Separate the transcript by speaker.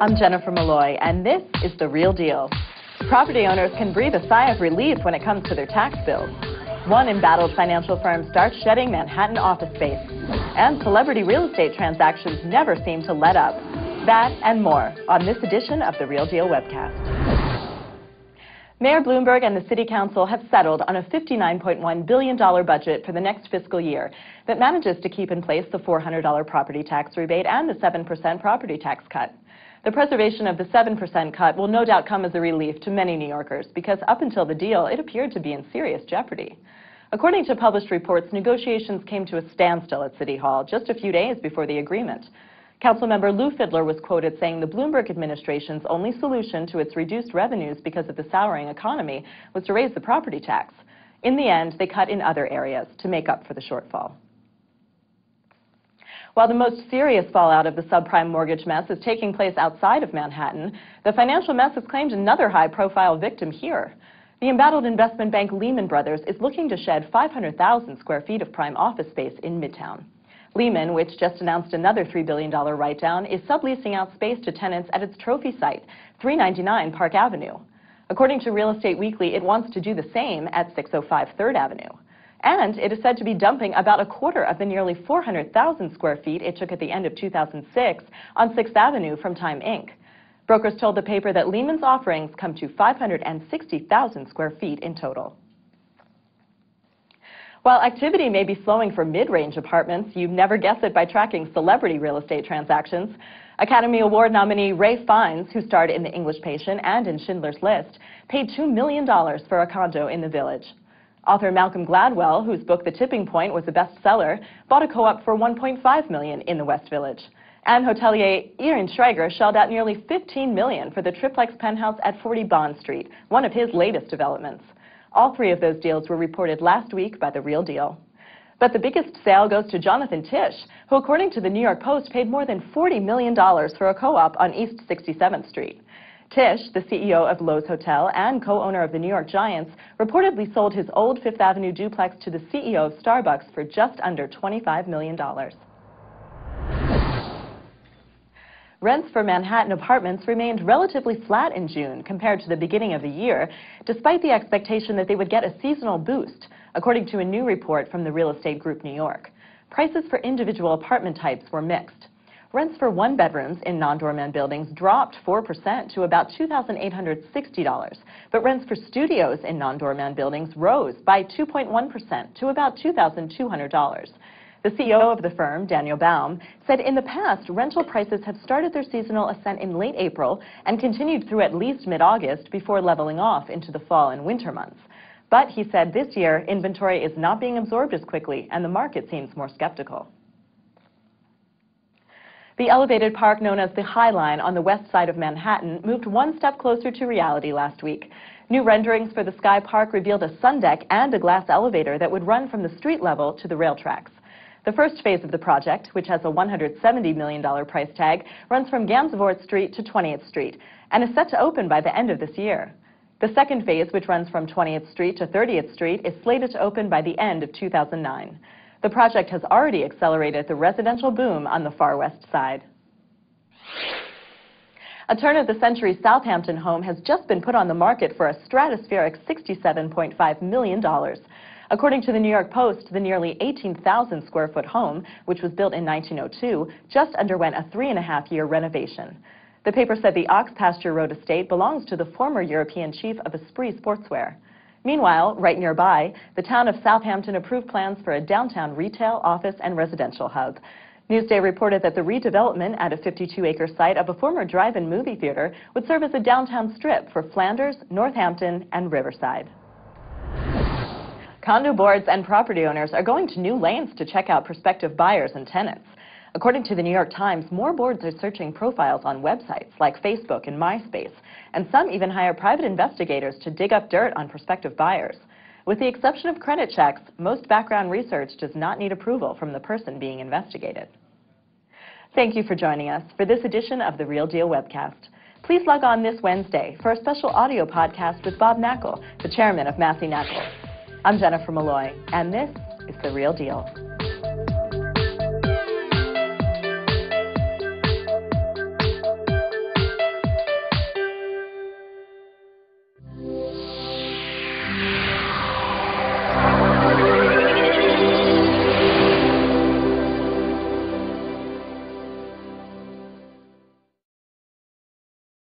Speaker 1: I'm Jennifer Malloy, and this is The Real Deal. Property owners can breathe a sigh of relief when it comes to their tax bills. One embattled financial firm starts shedding Manhattan office space. And celebrity real estate transactions never seem to let up. That and more on this edition of The Real Deal Webcast. Mayor Bloomberg and the City Council have settled on a $59.1 billion budget for the next fiscal year that manages to keep in place the $400 property tax rebate and the 7% property tax cut. The preservation of the 7% cut will no doubt come as a relief to many New Yorkers because up until the deal, it appeared to be in serious jeopardy. According to published reports, negotiations came to a standstill at City Hall just a few days before the agreement. Councilmember Lou Fidler was quoted saying the Bloomberg administration's only solution to its reduced revenues because of the souring economy was to raise the property tax. In the end, they cut in other areas to make up for the shortfall. While the most serious fallout of the subprime mortgage mess is taking place outside of Manhattan, the financial mess has claimed another high-profile victim here. The embattled investment bank Lehman Brothers is looking to shed 500,000 square feet of prime office space in Midtown. Lehman, which just announced another $3 billion write-down, is subleasing out space to tenants at its trophy site, 399 Park Avenue. According to Real Estate Weekly, it wants to do the same at 605 3rd Avenue. And it is said to be dumping about a quarter of the nearly 400,000 square feet it took at the end of 2006 on 6th Avenue from Time Inc. Brokers told the paper that Lehman's offerings come to 560,000 square feet in total. While activity may be slowing for mid-range apartments, you'd never guess it by tracking celebrity real estate transactions. Academy Award nominee Ralph Fiennes, who starred in The English Patient and in Schindler's List, paid $2 million for a condo in the Village. Author Malcolm Gladwell, whose book The Tipping Point was a bestseller, bought a co-op for $1.5 million in the West Village. And hotelier Ian Schreiger shelled out nearly $15 million for the triplex penthouse at 40 Bond Street, one of his latest developments. All three of those deals were reported last week by The Real Deal. But the biggest sale goes to Jonathan Tisch, who, according to the New York Post, paid more than $40 million for a co-op on East 67th Street. Tisch, the CEO of Loews Hotel and co-owner of the New York Giants, reportedly sold his old Fifth Avenue duplex to the CEO of Starbucks for just under $25 million. Rents for Manhattan apartments remained relatively flat in June compared to the beginning of the year, despite the expectation that they would get a seasonal boost, according to a new report from the Real Estate Group New York. Prices for individual apartment types were mixed. Rents for one-bedrooms in non-doorman buildings dropped 4% to about $2,860, but rents for studios in non-doorman buildings rose by 2.1% to about $2,200. The CEO of the firm, Daniel Baum, said in the past rental prices have started their seasonal ascent in late April and continued through at least mid-August before leveling off into the fall and winter months. But he said this year inventory is not being absorbed as quickly and the market seems more skeptical. The elevated park known as the High Line on the west side of Manhattan moved one step closer to reality last week. New renderings for the Sky Park revealed a sun deck and a glass elevator that would run from the street level to the rail tracks. The first phase of the project, which has a $170 million price tag, runs from Gansevoort Street to 20th Street and is set to open by the end of this year. The second phase, which runs from 20th Street to 30th Street, is slated to open by the end of 2009. The project has already accelerated the residential boom on the far west side. A turn-of-the-century Southampton home has just been put on the market for a stratospheric $67.5 million. According to the New York Post, the nearly 18,000 square foot home, which was built in 1902, just underwent a 3.5-year renovation. The paper said the Ox Pasture Road estate belongs to the former European chief of Esprit Sportswear. Meanwhile, right nearby, the town of Southampton approved plans for a downtown retail, office, and residential hub. Newsday reported that the redevelopment at a 52-acre site of a former drive-in movie theater would serve as a downtown strip for Flanders, Northampton, and Riverside. Condo boards and property owners are going to new lengths to check out prospective buyers and tenants. According to the New York Times, more boards are searching profiles on websites like Facebook and MySpace, and some even hire private investigators to dig up dirt on prospective buyers. With the exception of credit checks, most background research does not need approval from the person being investigated. Thank you for joining us for this edition of The Real Deal Webcast. Please log on this Wednesday for a special audio podcast with Bob Knackel, the chairman of Massey Knackel. I'm Jennifer Malloy, and this is The Real Deal.